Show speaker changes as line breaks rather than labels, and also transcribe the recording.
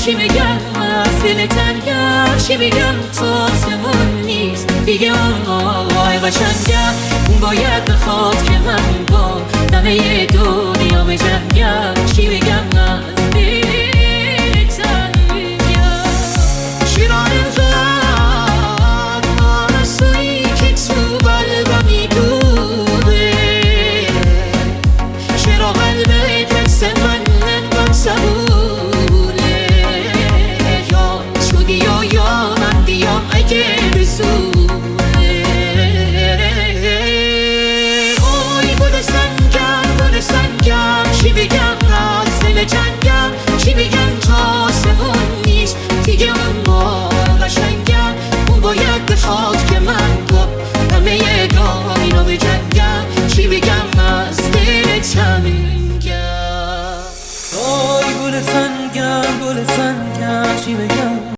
چی بگم از دل تنگم، چی بگم تا آسمون نیست دیگه آقای قشنگم. باید بخواد که من با همه دنیا بجنگم، چی بگم از دل تنگم. شیران زد آرزویی که تو قلبم میدونه، چرا قلبت حس من انقدر صبوره، یا تو دیا یا من دیام اگه بزوره. آی گل سنگم چی بگم از دل جنگم، چی بگم تا آسمون نیست دیگه اما قشنگم. اون باید بخواد که من با همه گاه اینو بجنگم، چی بگم از دل تنگم. آی گل سنگم چی بگم